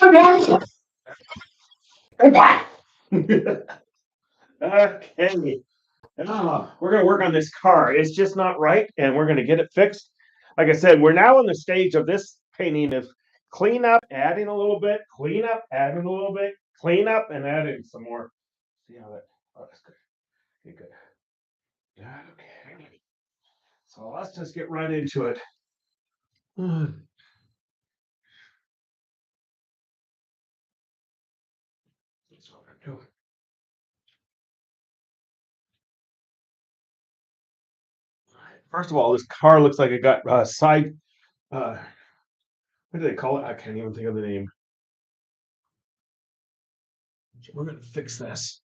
Okay. We're going to work on this car. It's just not right, and we're going to get it fixed. Like I said, we're now in the stage of this painting of clean up, adding a little bit, clean up, adding a little bit, clean up, and adding some more. See how that? Oh, that's good. Okay, good. Okay. So let's just get right into it. That's what we're doing. First of all, this car looks like it got side. What do they call it? I can't even think of the name. We're gonna fix this.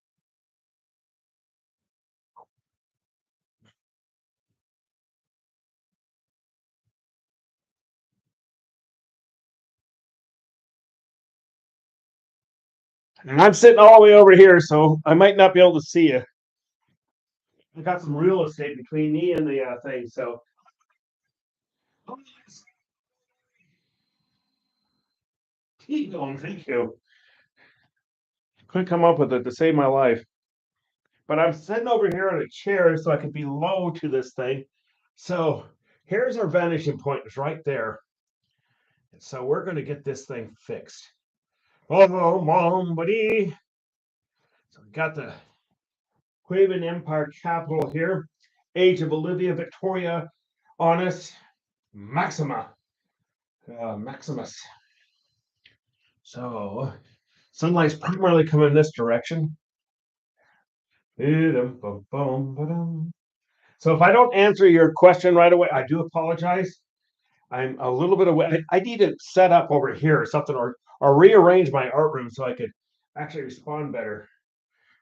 And I'm sitting all the way over here, so I might not be able to see you. I got some real estate between me and the thing, so. Keep going, thank you. Couldn't come up with it to save my life. But I'm sitting over here on a chair so I can be low to this thing. So here's our vanishing point, it's right there. So we're going to get this thing fixed. Oh, mom, buddy. So we got the Quaven Empire capital here. Age of Olivia Victoria Honest Maxima. Maximus. So sunlight's primarily coming this direction. So if I don't answer your question right away, I do apologize. I'm a little bit away. I need to set up over here or something, or rearrange my art room so I could actually respond better.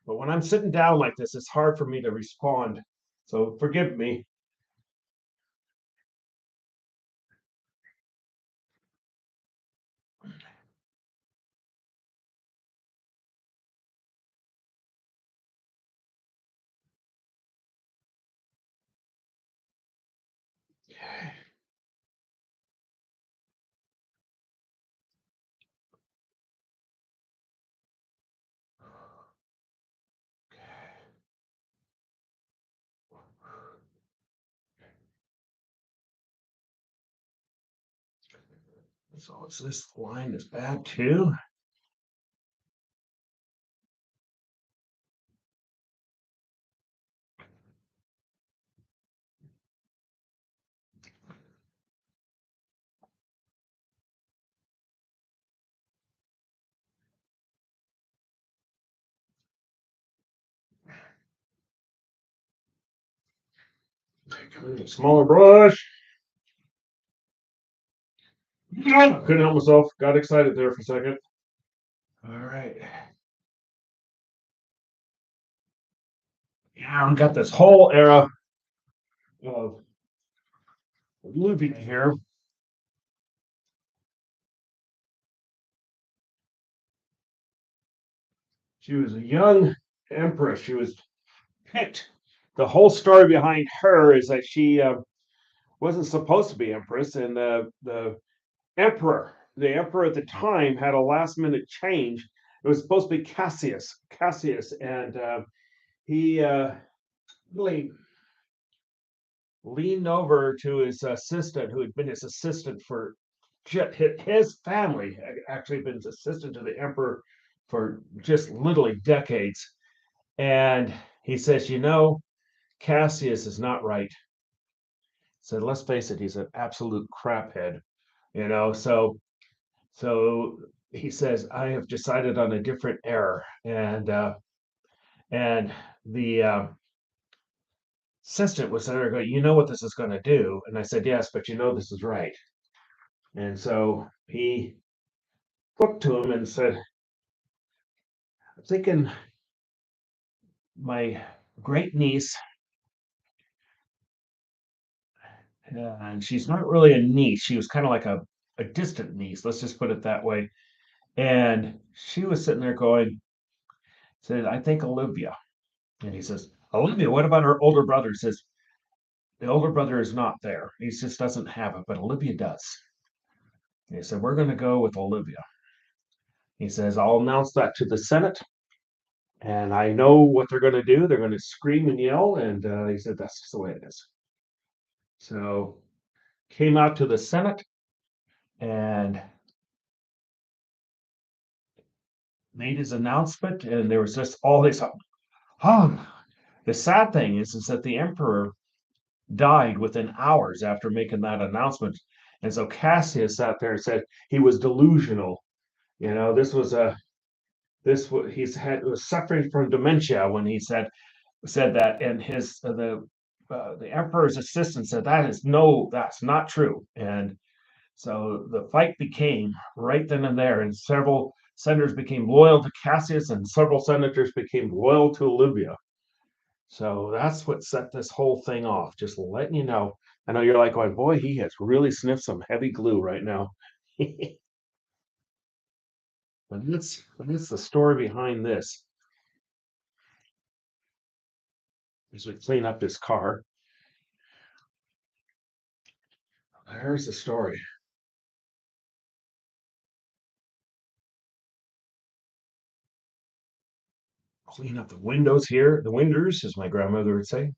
But when I'm sitting down like this, it's hard for me to respond. So forgive me. So it's this line is bad too. A smaller brush. Couldn't help myself. Got excited there for a second. All right. Yeah, I've got this whole era of living here. She was a young empress. She was picked. The whole story behind her is that she wasn't supposed to be empress, and the emperor at the time had a last minute change. It was supposed to be Cassius, and he really leaned over to his assistant, who had been his assistant for his family had actually been his assistant to the emperor for just literally decades. And he says, Cassius is not right. So let's face it, he's an absolute craphead, So he says, I have decided on a different error. And the assistant was there going, you know what this is going to do? And I said, yes, but this is right. And so he looked to him and said, I'm thinking my great niece, and she's not really a niece. She was kind of like a distant niece. Let's just put it that way. And she was sitting there going, said, I think Olivia. And he says, Olivia, what about her older brother? He says, the older brother is not there. He just doesn't have it, but Olivia does. And he said, we're going to go with Olivia. He says, I'll announce that to the Senate, and I know what they're going to do. They're going to scream and yell. And he said, that's just the way it is. So came out to the Senate and made his announcement. And there was just all this. Oh, the sad thing is that the emperor died within hours after making that announcement. And so Cassius sat there and said he was delusional. This was a this he's had was suffering from dementia when he said that, and his the emperor's assistant said that's not true. And so the fight became right then and there, and several senators became loyal to Cassius, and several senators became loyal to Olivia. So that's what set this whole thing off. Just letting you know. I know you're like, going, boy, he has really sniffed some heavy glue right now. But that's the story behind this. As we clean up this car, there's the story. Clean up the windows here, the winders, as my grandmother would say.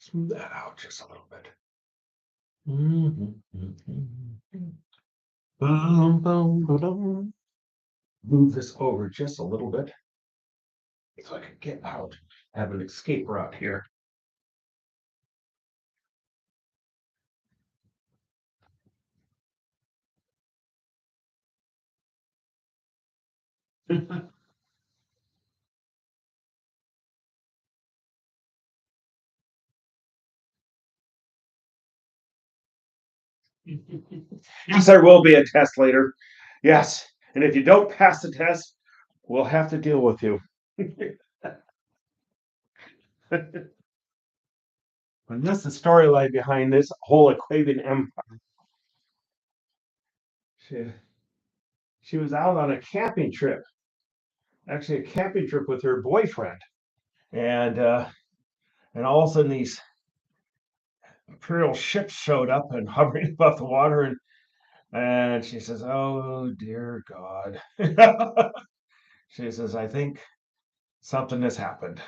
Smooth that out just a little bit. Move this over just a little bit so I can get out, have an escape route here. Yes, there will be a test later. Yes. And if you don't pass the test, we'll have to deal with you. And that's the storyline behind this whole Aquavian empire. She, she was out on a camping trip, actually a camping trip with her boyfriend. And all of a sudden these imperial ships showed up and hovering above the water, and she says, oh dear God. She says, I think something has happened.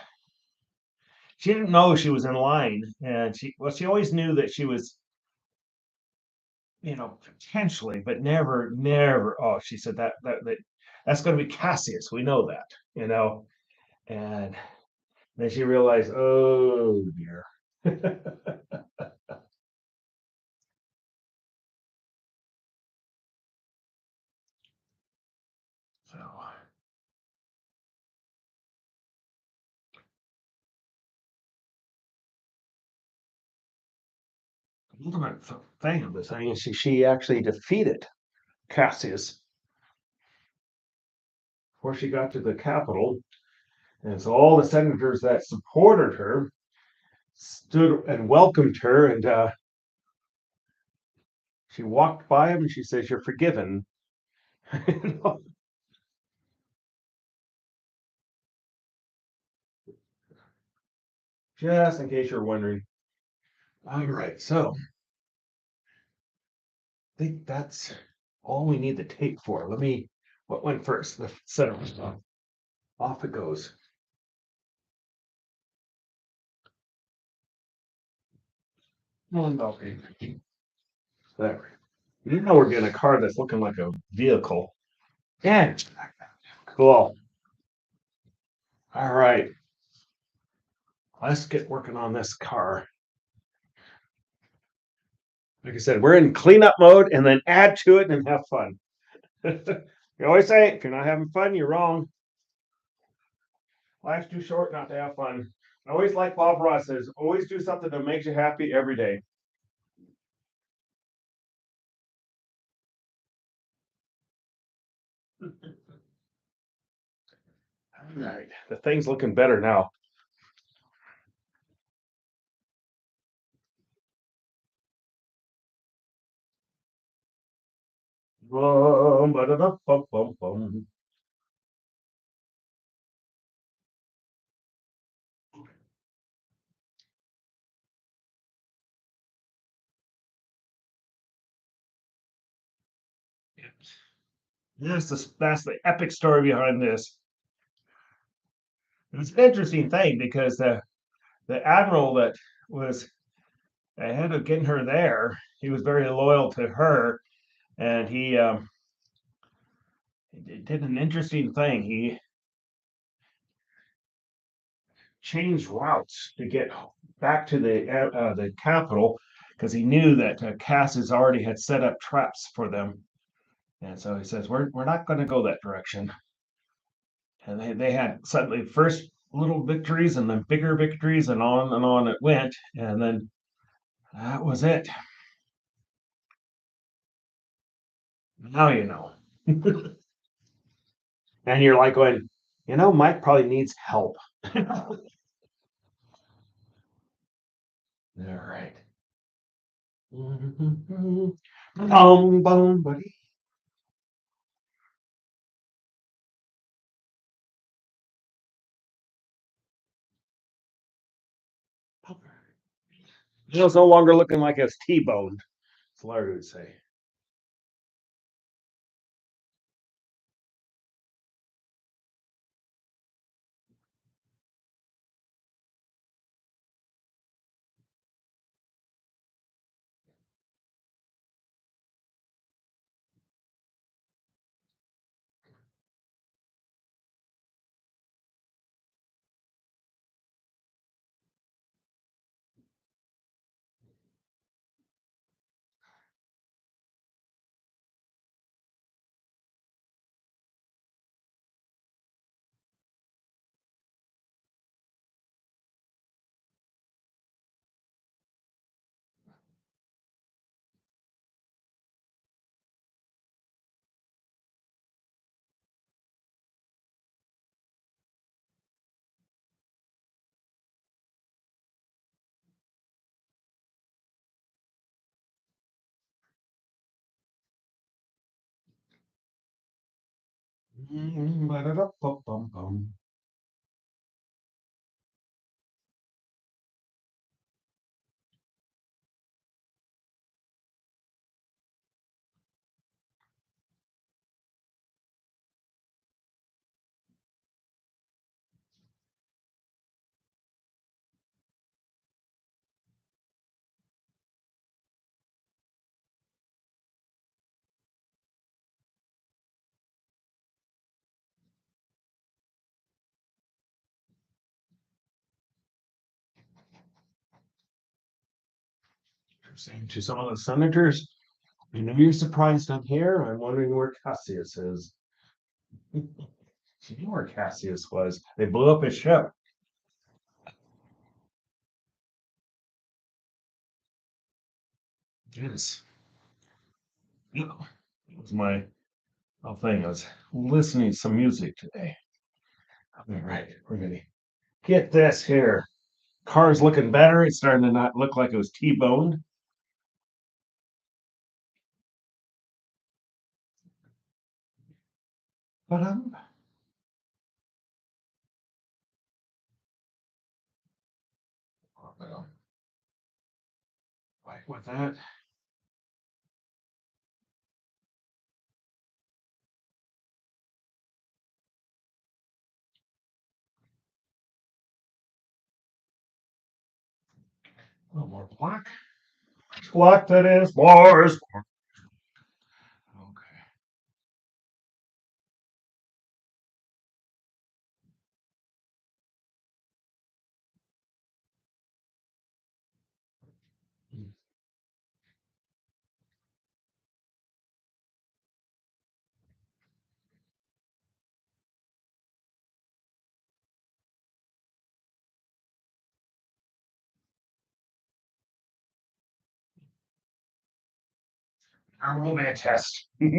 She didn't know she was in line, and she always knew that she was, potentially, but never. Oh, she said that's going to be Cassius. We know that. And then she realized, oh dear. So the ultimate thing of this thing is she actually defeated Cassius before she got to the capital. And so all the senators that supported her stood and welcomed her, and she walked by him and she says, you're forgiven. Just in case you're wondering. All right, so I think that's all we need the tape for. What went first? The center stuff. Off it goes. Okay. There. Now we're getting a car that's looking like a vehicle. Yeah. Cool. All right. Let's get working on this car. Like I said, we're in cleanup mode and then add to it and have fun. You always say, if you're not having fun, you're wrong. Life's too short not to have fun. I always like Bob Ross says, always do something that makes you happy every day. All right. The thing's looking better now. Bum, ba-da-da, bum, bum, bum. Yes, that's the epic story behind this. It was an interesting thing because the admiral that was ahead of getting her there, he was very loyal to her, and he did an interesting thing. He changed routes to get back to the capital because he knew that Cassis already had set up traps for them, and so he says, "We're not going to go that direction." And they had suddenly first little victories and then bigger victories and on it went, and then that was it. Now you know. And you're like going, Mike probably needs help. All right. Buddy. It's no longer looking like it's T-boned. That's what Larry would say. Saying to some of the senators, you're surprised I'm here. I'm wondering where Cassius is. She knew where Cassius was. They blew up his ship. Yes. It was my thing. I was listening to some music today. All right, we're gonna get this here. Car's looking better. It's starting to not look like it was T-boned. But like with that. A little more black. Black that is. Bars. Okay. I'm a man test. Okay,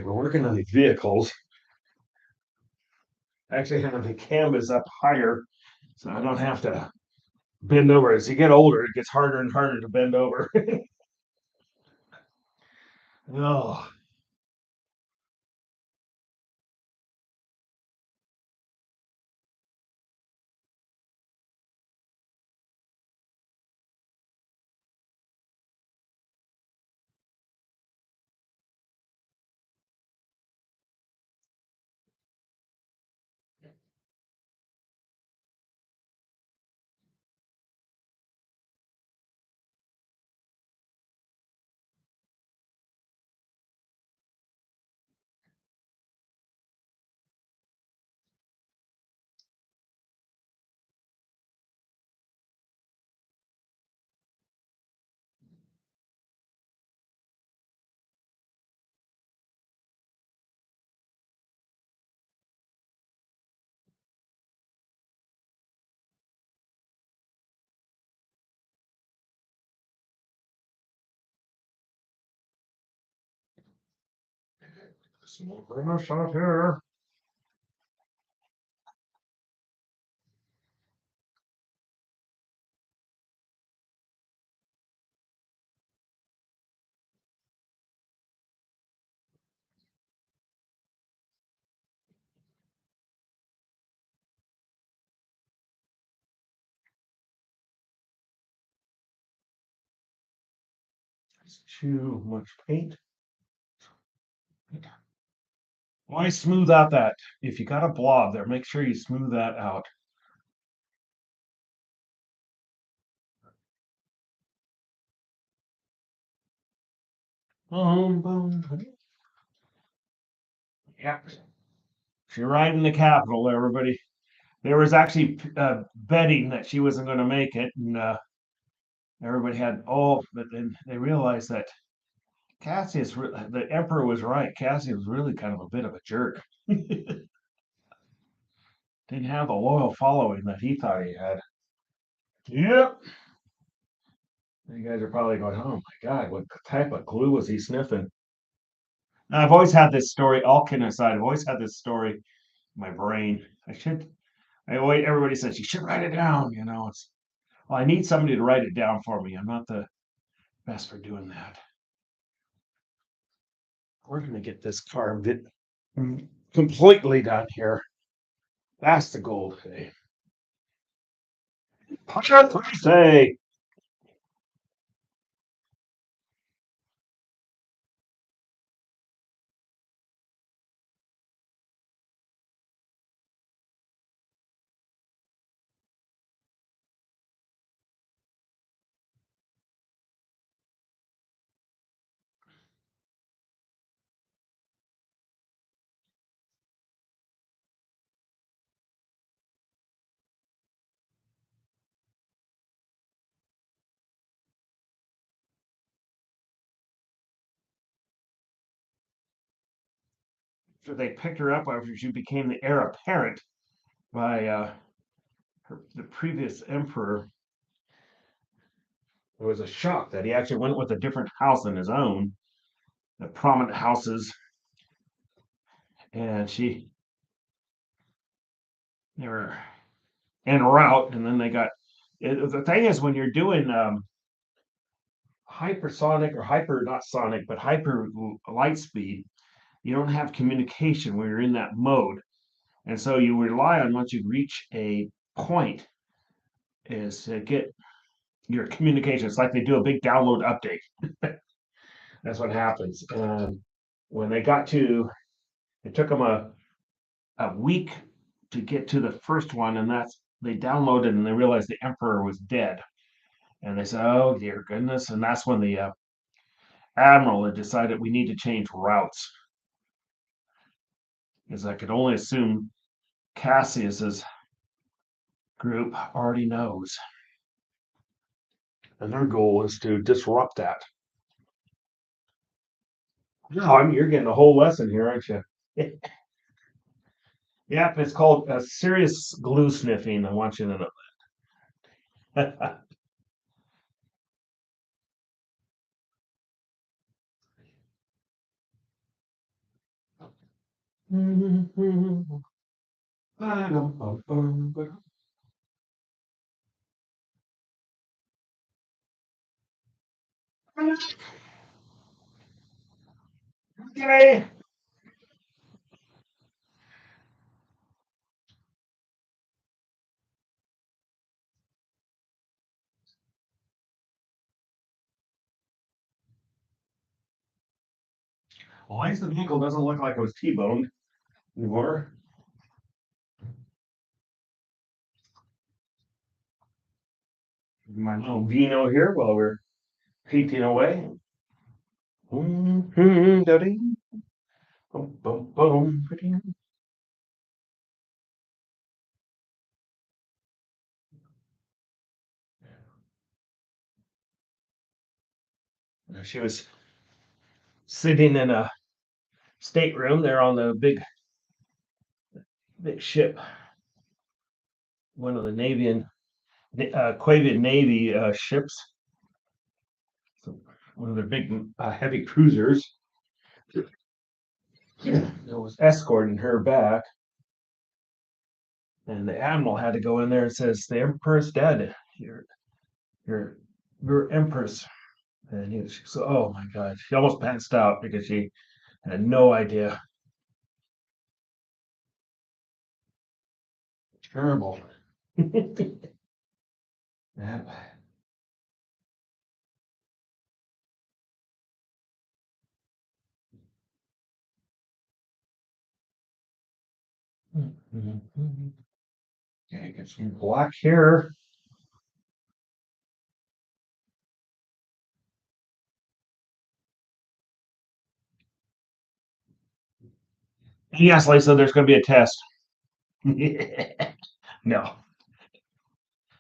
we're working on these vehicles. I actually have the canvas up higher so I don't have to bend over. As you get older, it gets harder and harder to bend over. Oh, Small shot here. Too much paint. Why smooth out that? If you got a blob there, make sure you smooth that out. Boom, boom. Yeah. She's right in the Capitol, everybody. There was actually betting that she wasn't going to make it, and everybody had but then they realized that the emperor was right. Cassius was really kind of a bit of a jerk. Didn't have the loyal following that he thought he had. Yep. You guys are probably going, oh my God, what type of glue was he sniffing? Now, I've always had this story, all kidding aside, I've always had this story in my brain. Everybody says you should write it down, well, I need somebody to write it down for me. I'm not the best for doing that. We're gonna get this car completely done here. That's the goal today. Push it Thursday. So they picked her up after she became the heir apparent by the previous emperor. It was a shock that he actually went with a different house than his own, the prominent houses, and they were en route, and then they got. The thing is, when you're doing hypersonic or hyper not sonic, but hyper light speed, you don't have communication when you're in that mode, and so you rely on once you reach a point is to get your communication. It's like they do a big download update. That's what happens. And when they got to, it took them a week to get to the first one, and they downloaded and they realized the emperor was dead, and they said, "Oh dear goodness!" And that's when the admiral had decided we need to change routes, because I could only assume Cassius's group already knows, and their goal is to disrupt that. No, you're getting a whole lesson here, aren't you? Yep, it's called serious glue sniffing. I want you to know that. Okay. Well, at least the vehicle doesn't look like it was T-boned anymore. My little vino here while we're painting away. She was sitting in a stateroom there on the big ship, one of the Quavian Navy ships, so one of their big heavy cruisers. that was escorting her back. And the admiral had to go in there and says, "The emperor's dead. Your, your empress." And she said, "Oh my God." She almost passed out because she had no idea. Terrible. Yeah. Okay, get some black here. Yes, Lisa, there's going to be a test. No,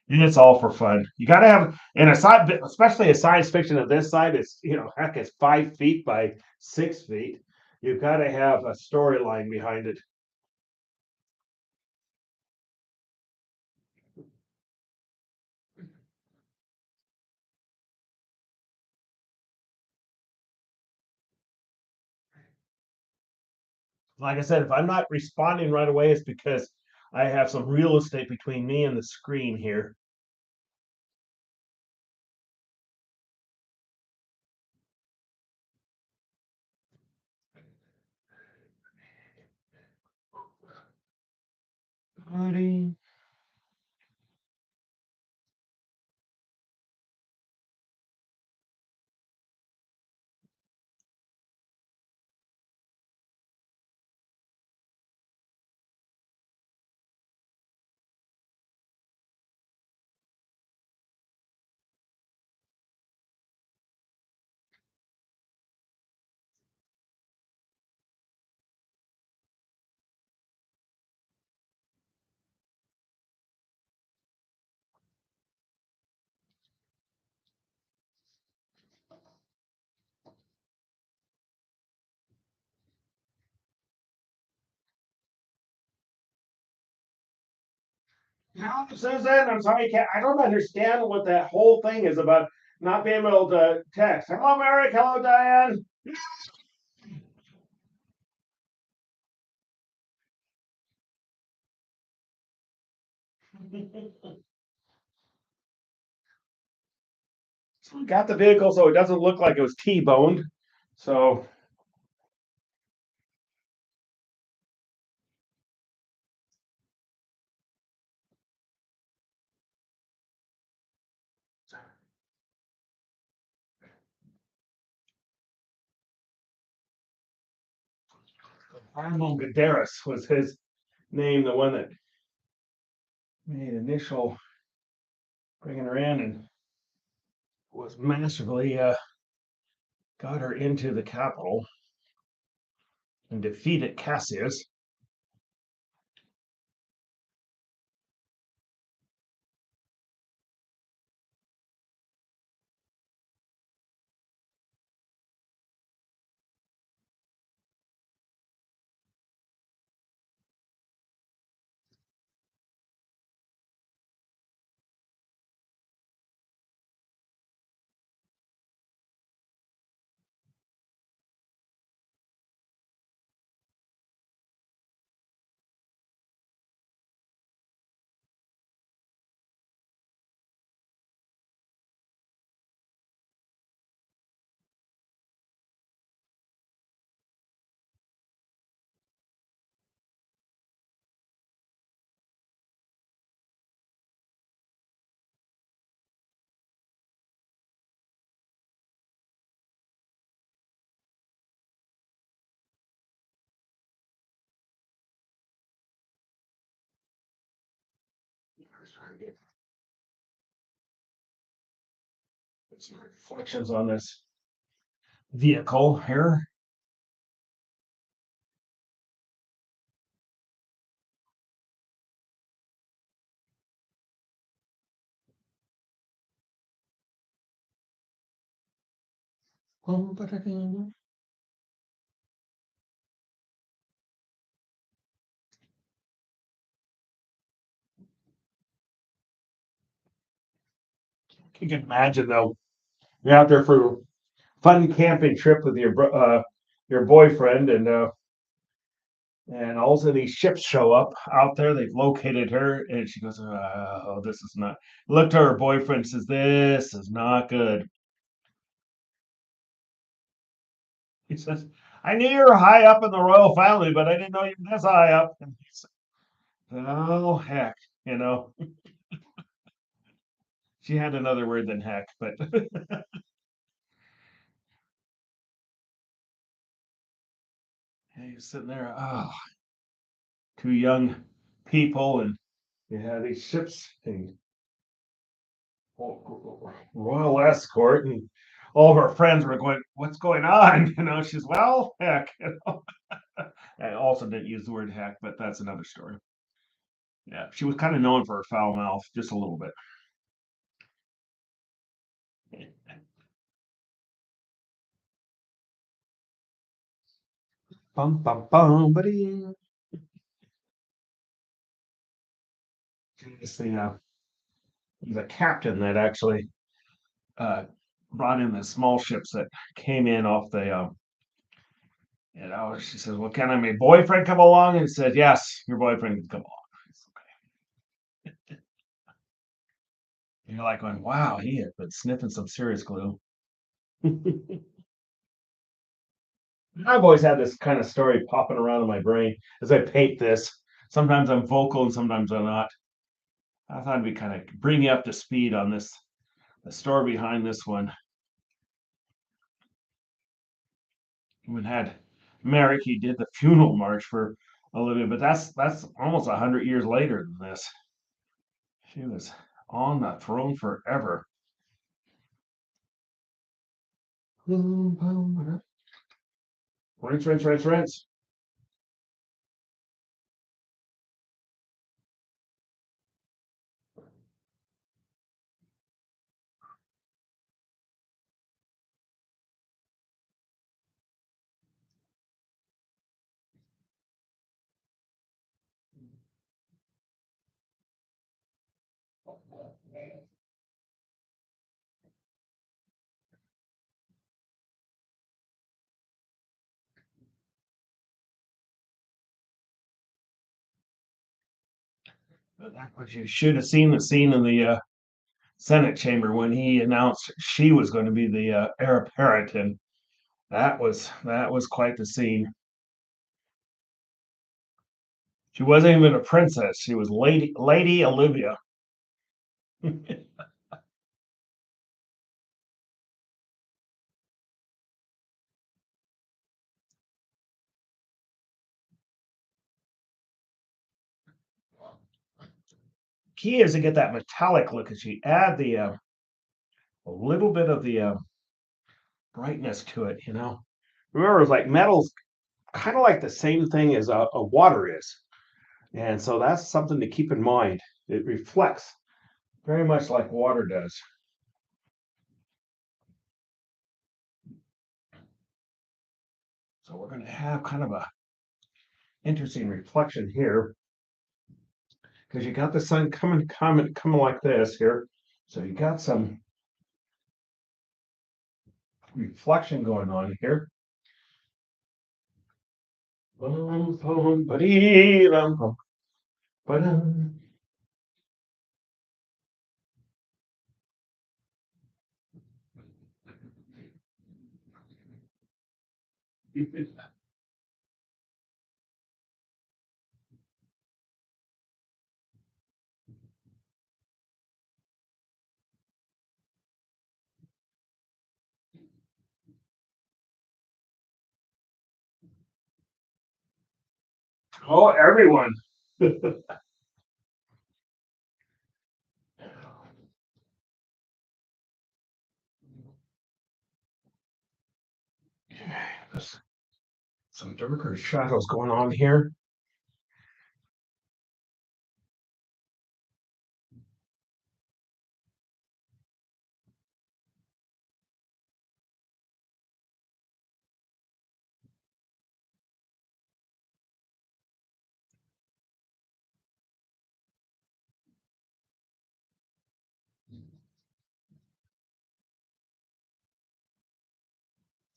it's all for fun. You got to have, and a side, especially a science fiction of this side, it's, heck, it's 5 feet by 6 feet. You've got to have a storyline behind it. Like I said, if I'm not responding right away, it's because I have some real estate between me and the screen here. Buddy. Now, Susan, I'm sorry, I don't understand what that whole thing is about not being able to text. Hello, Merrick. Hello, Diane. So we got the vehicle so it doesn't look like it was T-boned. So Arnold Gadaris was his name, the one that made initial bringing her in and was masterfully got her into the capital and defeated Cassius. Some reflections on this vehicle here. You can imagine though, you're out there for a fun camping trip with your boyfriend, and And also these ships show up out there. They've located her, and she goes, "Oh, this is not." Looked to her boyfriend, says, "This is not good." He says, "I knew you were high up in the royal family, but I didn't know you were this high up." And he said, "Oh heck, you know." She had another word than heck, but he was sitting there. Oh, two young people, and you had these ships, and royal escort, and all of our friends were going, "What's going on?" You know, she's, "Well, heck." You know? I also didn't use the word heck, but that's another story. Yeah, she was kind of known for her foul mouth, just a little bit. Bum bum bum, buddy. It's the captain that actually uh, brought in the small ships that came in off the. She says, "Well, can I my boyfriend come along?" And he said, "Yes, your boyfriend can come along." It's okay. You're like going, "Wow, he had been sniffing some serious glue." I've always had this kind of story popping around in my brain as I paint this. Sometimes I'm vocal and sometimes I'm not. I thought it'd be kind of bring you up to speed on this, the story behind this one. We had Merrick, he did the funeral march for Olivia, but that's almost 100 years later than this. She was on the throne forever. Rinse, rinse, rinse, rinse. But you should have seen the scene in the Senate chamber when he announced she was going to be the heir apparent, and that was quite the scene. She wasn't even a princess; she was Lady Olivia. Key is to get that metallic look, as you add the a little bit of the brightness to it. Remember, it's like metal's kind of like the same thing as a water is, and so that's something to keep in mind. It reflects very much like water does. So we're going to have kind of a interesting reflection here because you got the sun coming like this here. So you got some reflection going on here. Boom, boom, ba-dee, bum, bum, ba-dum. Oh, everyone. There's some darker shadows going on here.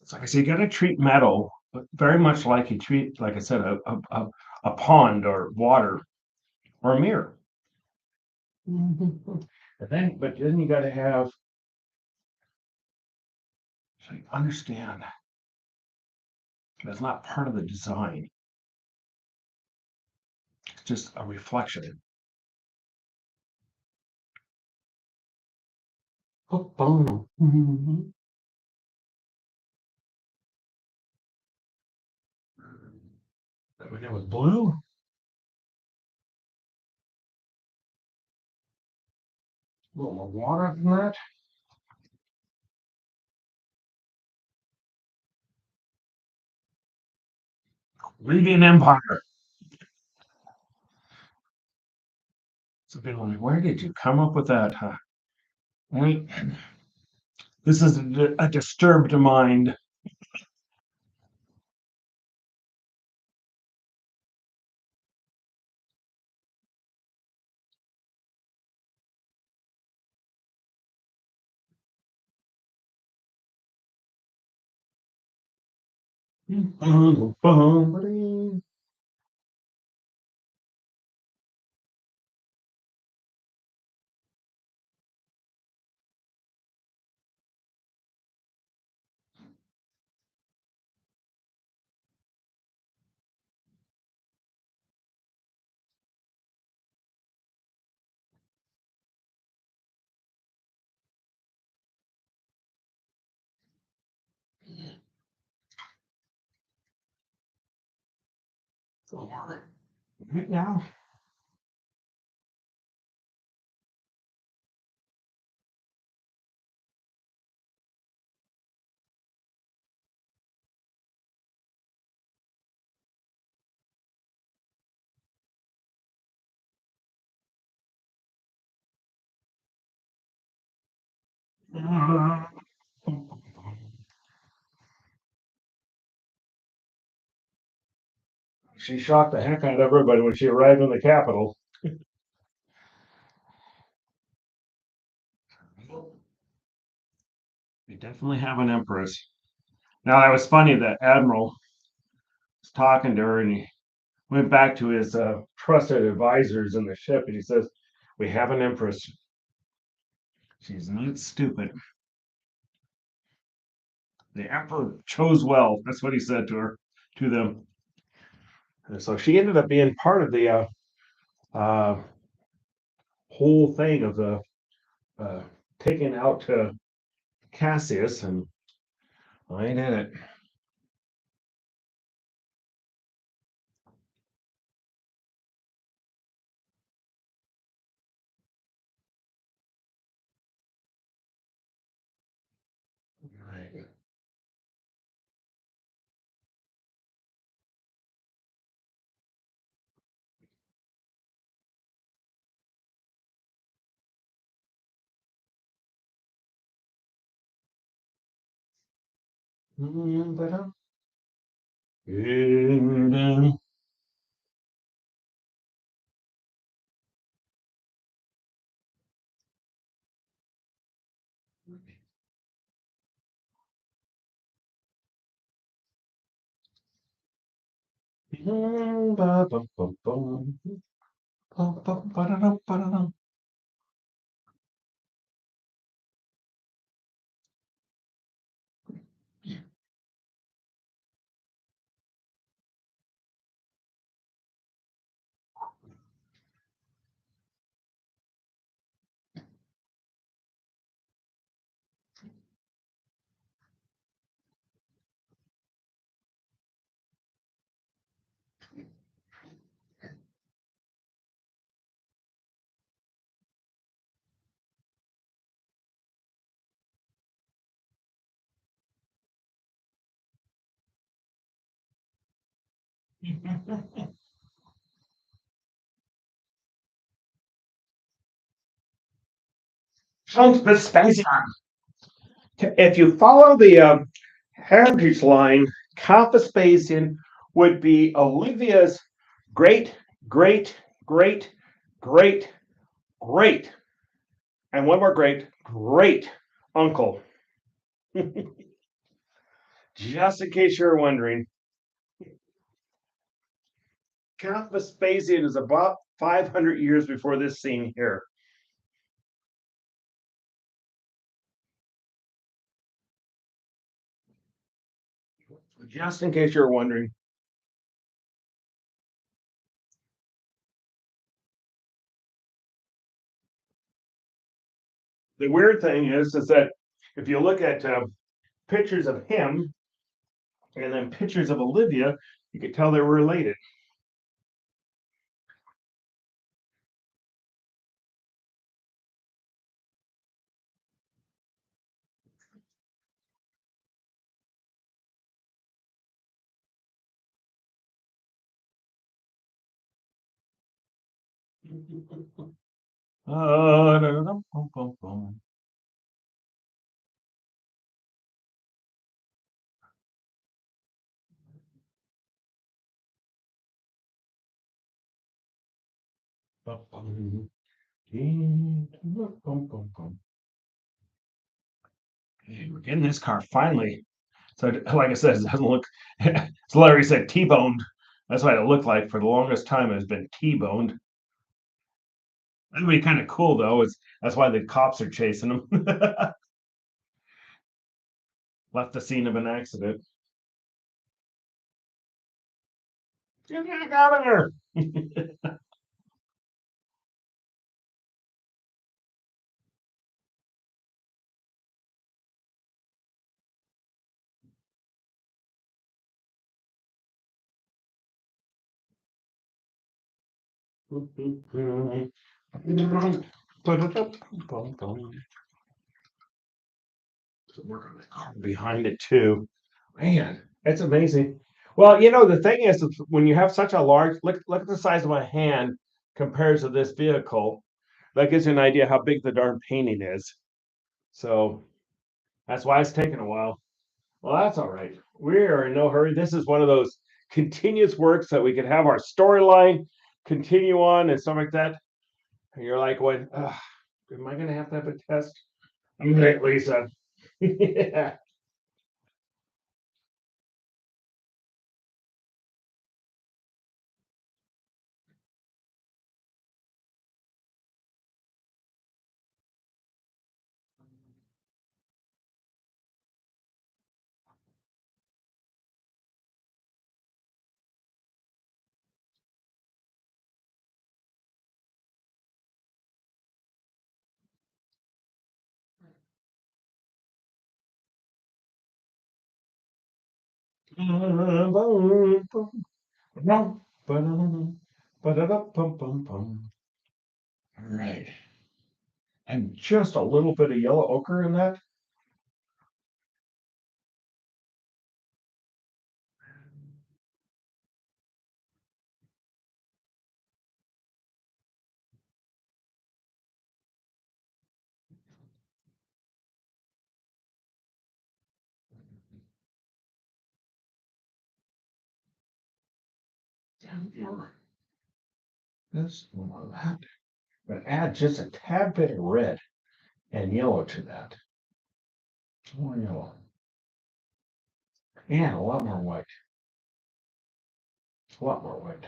It's like I say, you got to treat metal very much like you treat, like I said, a pond or water or a mirror. But then you got to have, so you understand that's not part of the design. It's just a reflection. When it was blue. A little more water than that. Libyan Empire. So people are like, where did you come up with that? Huh? Right? This is a disturbed mind. Right now. She shocked the heck out of everybody when she arrived in the capital. We definitely have an empress. Now that was funny that Admiral was talking to her and he went back to his trusted advisors in the ship and he says, we have an empress. She's not stupid. The emperor chose well. That's what he said to them. And so she ended up being part of the uh, whole thing of the uh, taking out Cassius, and I did it. Right. Sounds Vespasian. If you follow the heritage line, Count Vespasian would be Olivia's great, great, great, great, great, and one more great uncle. Just in case you're wondering. Count Vespasian is about 500 years before this scene here. Just in case you're wondering. The weird thing is that if you look at pictures of him and then pictures of Olivia, you could tell they were related. Hey, we're getting this car finally. So, like I said, it doesn't look. As Larry said, T-boned. That's what it looked like for the longest time. It's been T-boned. That'd be kind of cool, though. That's why the cops are chasing him. Left the scene of an accident. Get the heck out of here! Work on the car behind it too. Man, it's amazing. Well, the thing is when you have such a large look at the size of my hand compared to this vehicle, that gives you an idea how big the darn painting is. So that's why it's taking a while. Well, that's all right. We are in no hurry. This is one of those continuous works that we could have our storyline continue on and stuff like that. And you're like, "What? Am I going to have a test?" I'm right, Lisa. Yeah. All right. And just a little bit of yellow ochre in that. This one, that. But add just a tad bit of red and yellow to that. More yellow. And a lot more white. A lot more white.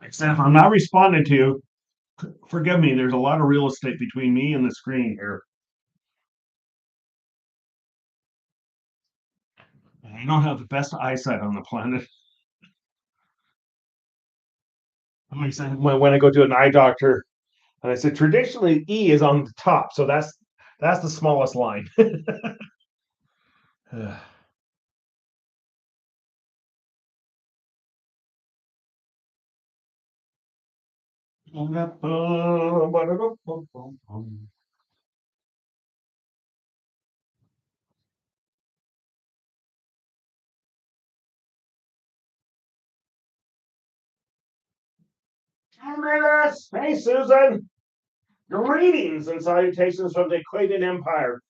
Except I'm not responding to you. Forgive me, there's a lot of real estate between me and the screen here. I don't have the best eyesight on the planet. Like I said, when I go to an eye doctor, and I said traditionally E is on the top, so that's the smallest line. Hey, Susan. Greetings and salutations from the Aquadian Empire.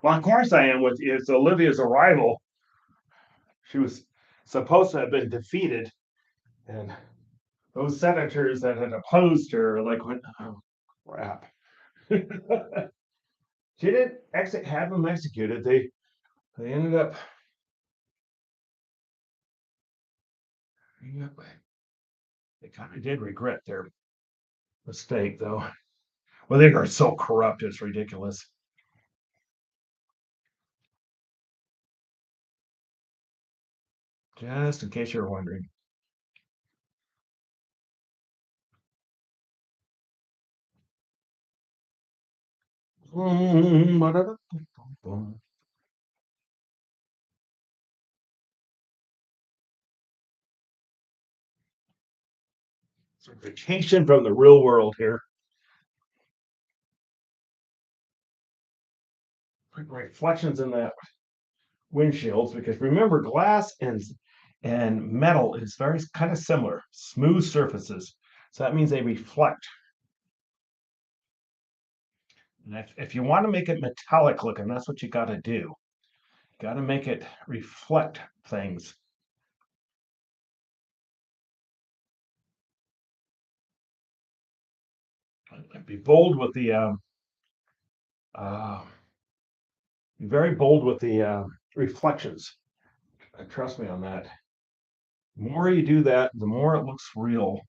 Well, of course I am with you. It's Olivia's arrival. She was supposed to have been defeated, and those senators that had opposed her like went, oh crap. She didn't have them executed. They ended up. They kind of did regret their mistake, though. Well, they are so corrupt; it's ridiculous. Just in case you're wondering. It's a vacation from the real world here. Reflections in that windshields, because remember, glass and metal is very kind of similar, smooth surfaces. So that means they reflect. And if you want to make it metallic looking, that's what you got to do. Got to make it reflect things. Be bold with the be very bold with the reflections. Trust me on that. The more you do that, the more it looks real.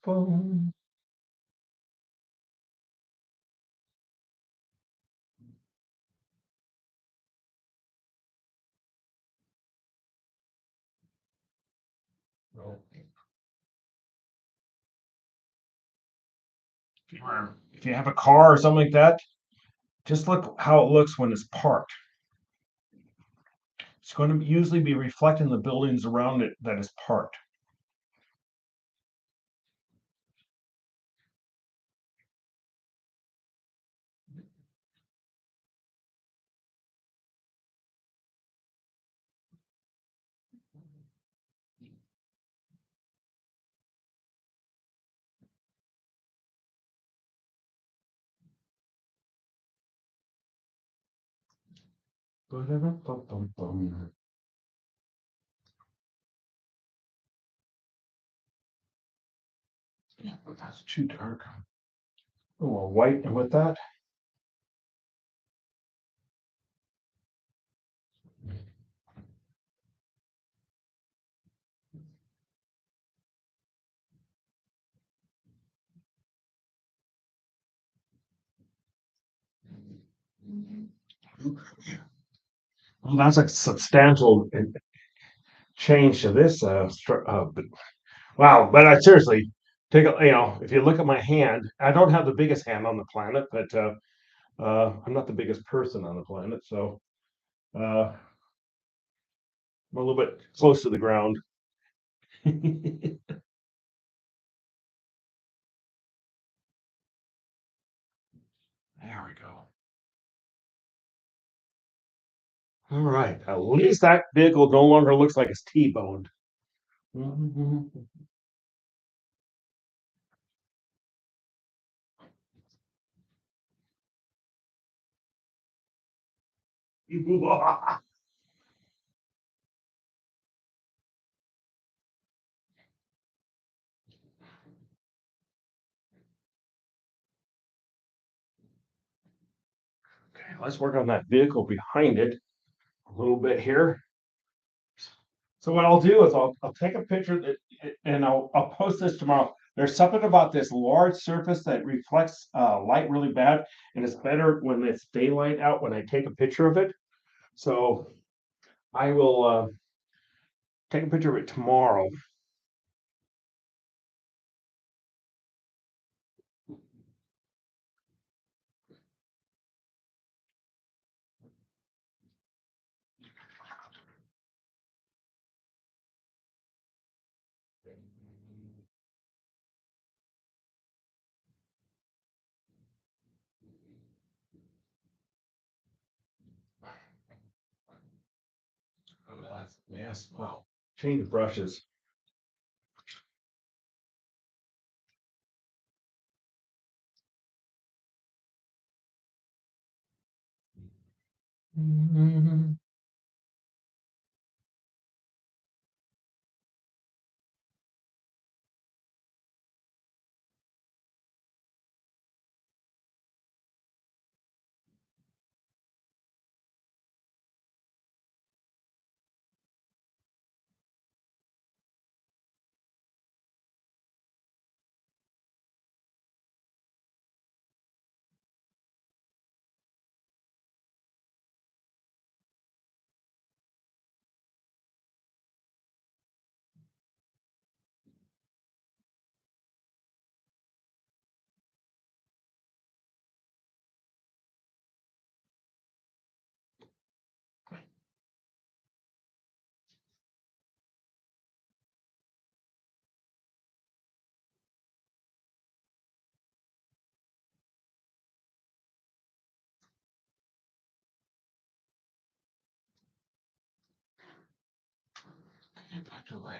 Boom. If you have a car or something like that, just look how it looks when it's parked. It's going to usually be reflecting the buildings around it that is parked. Yeah, but that's too dark. Oh, white and with that. Well, that's a substantial change to this. Wow, but I seriously take a, if you look at my hand, I don't have the biggest hand on the planet, but I'm not the biggest person on the planet, so I'm a little bit close to the ground. There we go. All right. At least that vehicle no longer looks like it's T-boned. Okay, let's work on that vehicle behind it a little bit here. So what I'll do is I'll take a picture and I'll post this tomorrow. There's something about this large surface that reflects light really bad, and it's better when it's daylight out when I take a picture of it. So I will take a picture of it tomorrow. Oh, that's a mess. Wow. Change brushes.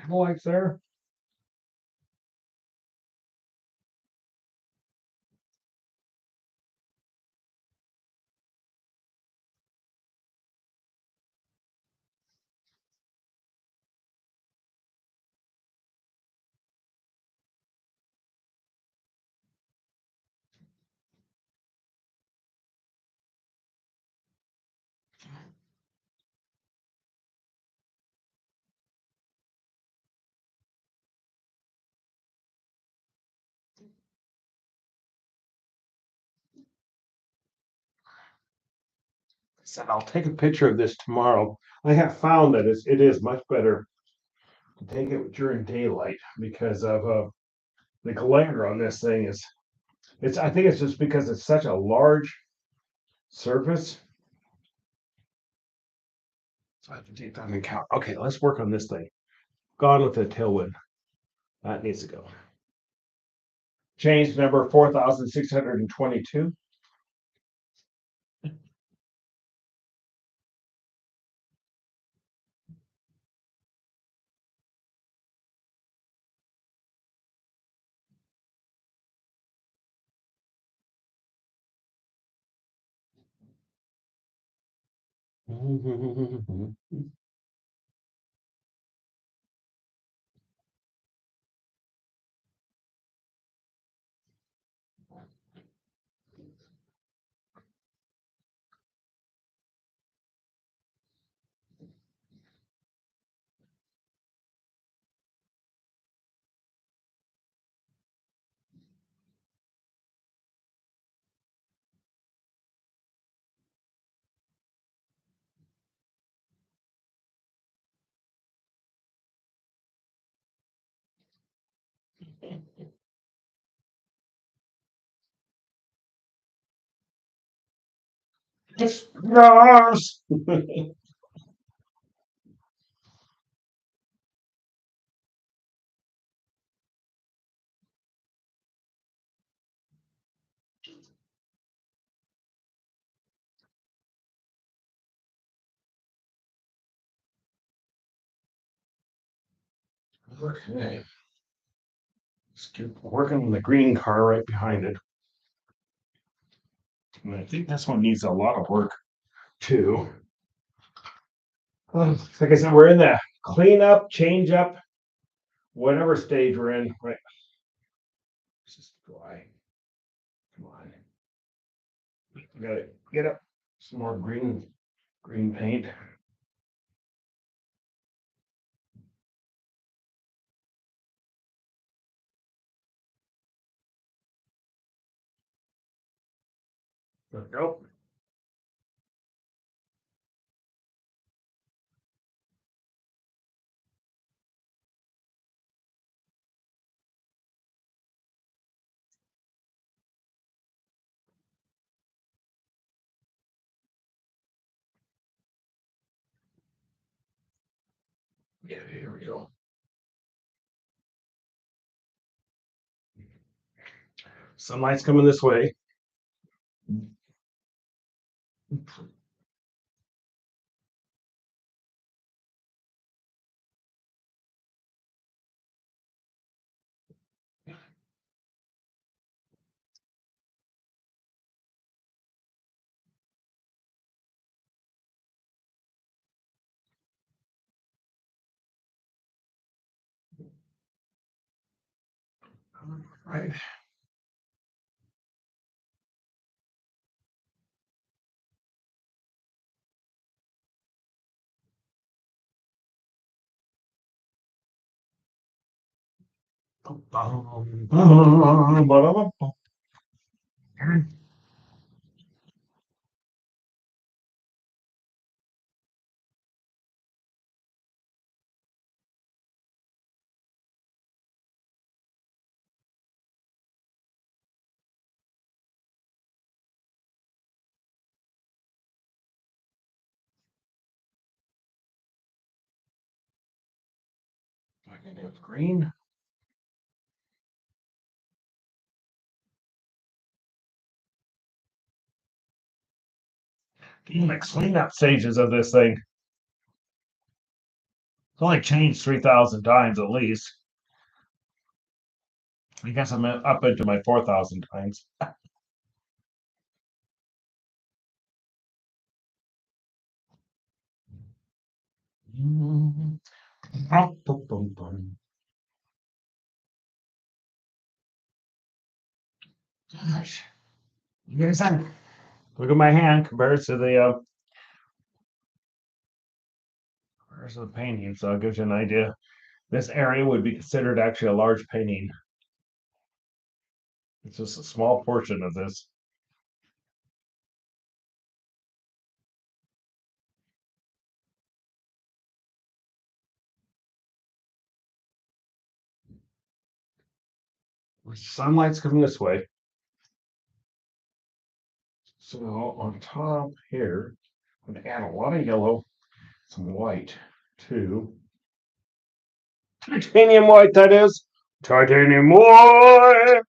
Lights there. Said I'll take a picture of this tomorrow. I have found that it is much better to take it during daylight because of the glare on this thing is it's I think it's just because it's such a large surface. So I have to take that into account. Okay, let's work on this thing. Gone with the tailwind. That needs to go. Change number 4,622. Yes. Okay. Let's keep working on the green car right behind it. And I think this one needs a lot of work too. Like I said, we're in the cleanup, change up, whatever stage we're in. Right. It's just dry. Come on. We gotta get up some more green paint. Nope. Yeah, here we go. Sunlight's coming this way. Right. It's green. The cleanup stages of this thing. It's only changed 3,000 times at least. I guess I'm up into my 4,000 times. Gosh, you guys, look at my hand compared to the painting, so it gives you an idea. This area would be considered actually a large painting. It's just a small portion of this. Sunlight's coming this way. So on top here, I'm gonna add a lot of yellow, some white too. Titanium white, that is. Titanium white.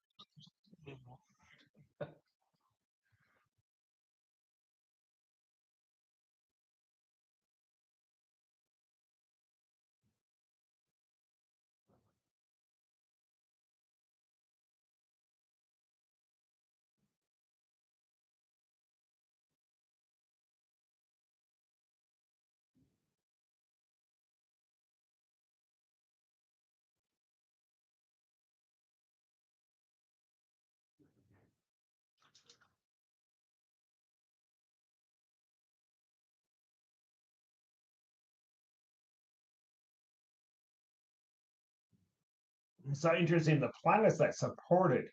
It's so interesting. The planets that supported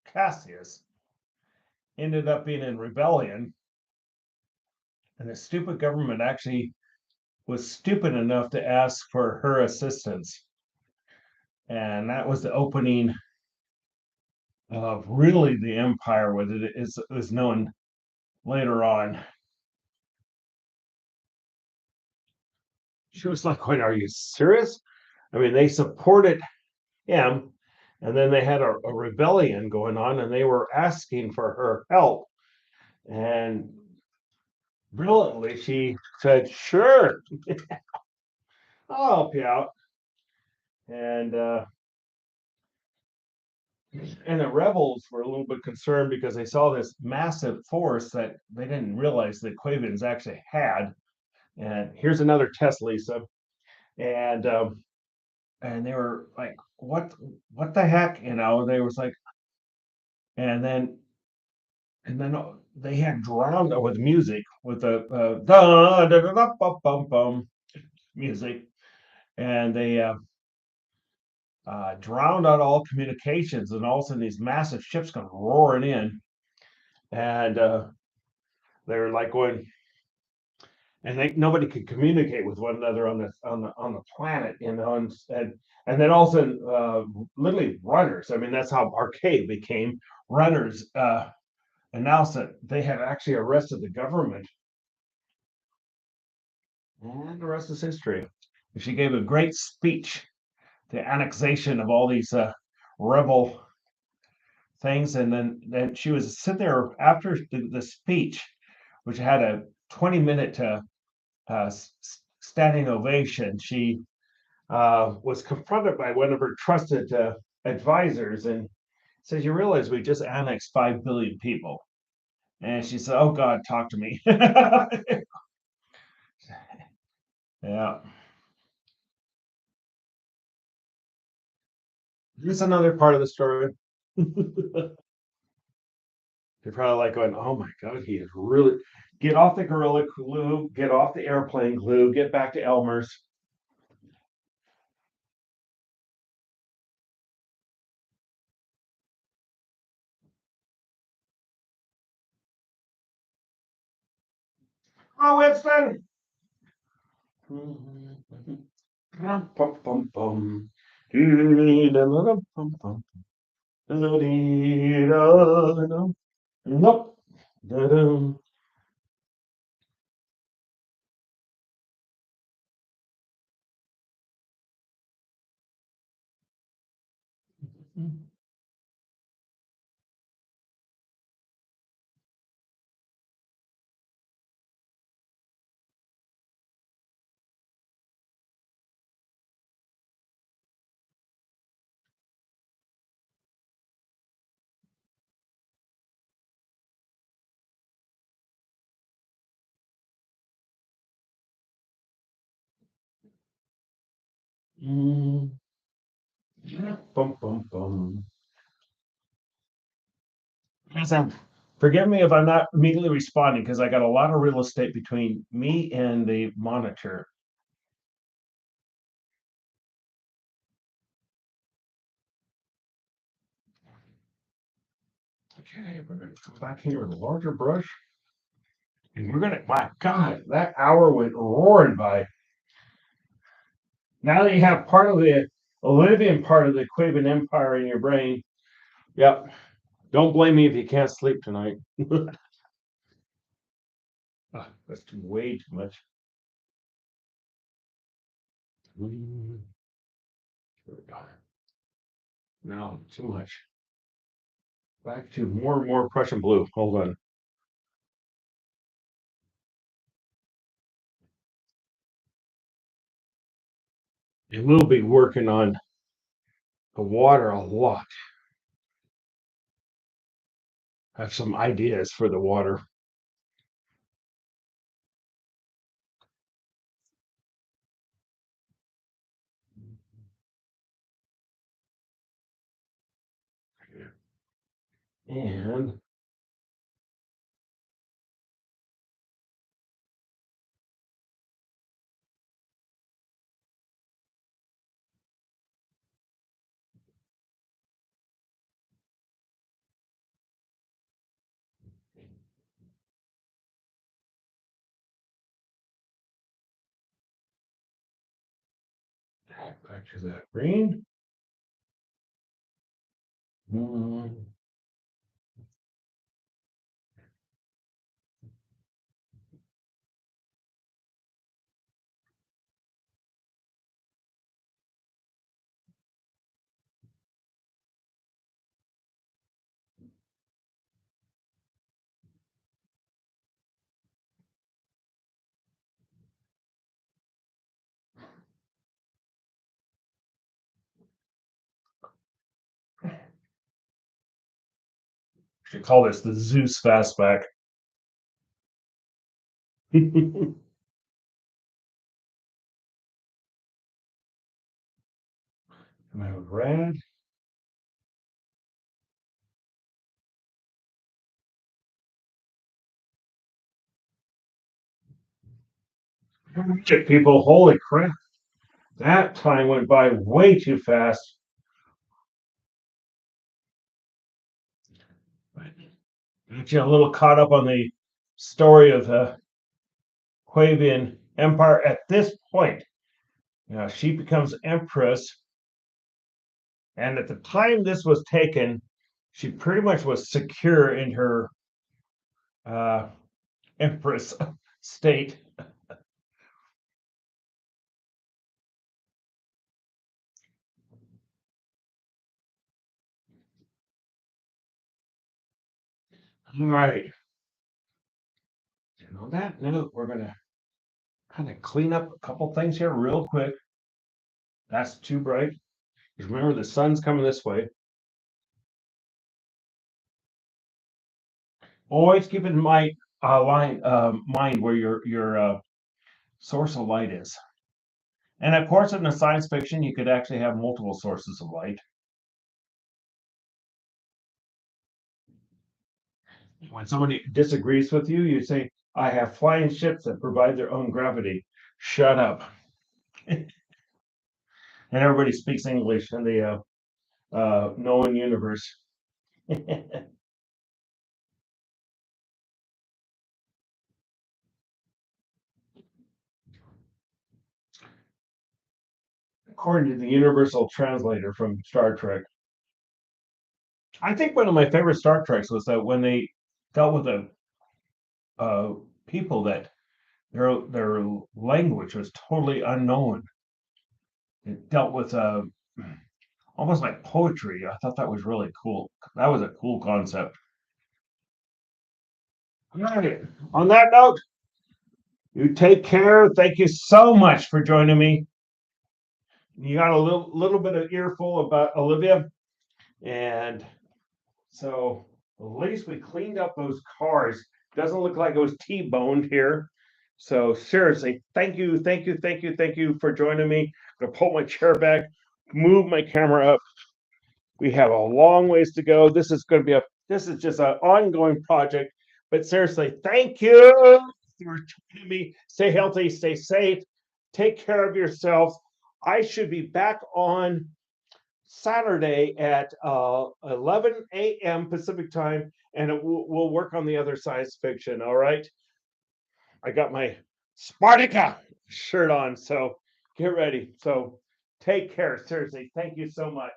Cassius ended up being in rebellion, and the stupid government actually was stupid enough to ask for her assistance. And that was the opening of really the empire, what it is known later on. She was like, "Wait, are you serious?" I mean, they supported him, and then they had a rebellion going on, and they were asking for her help. And brilliantly, she said, "Sure, I'll help you out." And and the rebels were a little bit concerned because they saw this massive force that they didn't realize the Quavians actually had, And here's another test, Lisa. And and they were like, what the heck? They was like, and then they had drowned out with music with the da da da da bum bum bum music, and they drowned out all communications, and all of a sudden these massive ships come roaring in, and they were like going, and nobody could communicate with one another on the planet, and then all of a sudden, literally runners. I mean, that's how archaic became. Runners announced that they had actually arrested the government, and the rest is history. She gave a great speech, the annexation of all these rebel things, and then she was sit there after the speech, which had a 20-minute standing ovation. She was confronted by one of her trusted advisors and says, "You realize we just annexed 5 billion people?" And she said, "Oh God, talk to me." Yeah. Here's another part of the story. They're probably like going, "Oh my God, he is really get off the Gorilla Glue, get off the airplane glue, get back to Elmer's." Oh, Winston. Rum, pum, pum, pum. Dee-da-da-da-pum-pum. Da-dee-da-da. Nope. Da-dum. Mm. Bum, bum, bum. Listen, forgive me if I'm not immediately responding because I got a lot of real estate between me and the monitor. Okay, we're gonna come back here with a larger brush. And we're gonna, my God, that hour went roaring by. Now that you have part of the Olivian part of the Quaban Empire in your brain, yep. Don't blame me if you can't sleep tonight. That's way too much. Here we go. No, too much. Back to more and more Prussian blue. Hold on. And we'll be working on the water a lot. I have some ideas for the water. And back to that green. Mm, should call this the Zeus fastback. Am I red? Shit, people, holy crap. That time went by way too fast. Actually, a little caught up on the story of the Quavian Empire at this point. She becomes empress, and at the time this was taken, she pretty much was secure in her empress state. All right. And on that note, we're going to kind of clean up a couple things here real quick. That's too bright. Because remember, the sun's coming this way. Always keep in mind mind where your source of light is. And of course, in the science fiction, you could actually have multiple sources of light. When somebody disagrees with you, you say, I have flying ships that provide their own gravity. Shut up. And everybody speaks English in the known universe. According to the Universal Translator from Star Trek. I think one of my favorite Star Treks was that when they dealt with the people that their language was totally unknown. It dealt with almost like poetry. I thought that was really cool. That was a cool concept. All right. On that note, you take care. Thank you so much for joining me. You got a little bit of earful about Olivia, and so at least we cleaned up those cars. Doesn't look like it was T-boned here. So seriously, thank you, thank you, thank you, thank you for joining me. I'm gonna pull my chair back, move my camera up. We have a long ways to go. This is going to be this is just an ongoing project. But seriously, thank you for joining me. Stay healthy, stay safe, take care of yourselves. I should be back on Saturday at 11 a.m. Pacific time, and we'll work on the other science fiction. All right. I got my Spartica shirt on, so get ready. So take care. Seriously, thank you so much.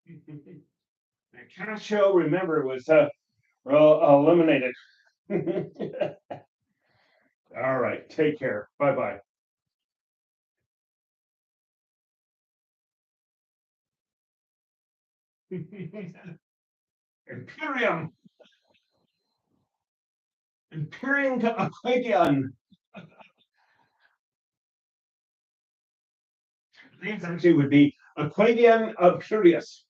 The cat show, remember, was eliminated. All right, take care. Bye bye. Imperium, Imperium Aquadian. These actually would be Aquadian Imperius.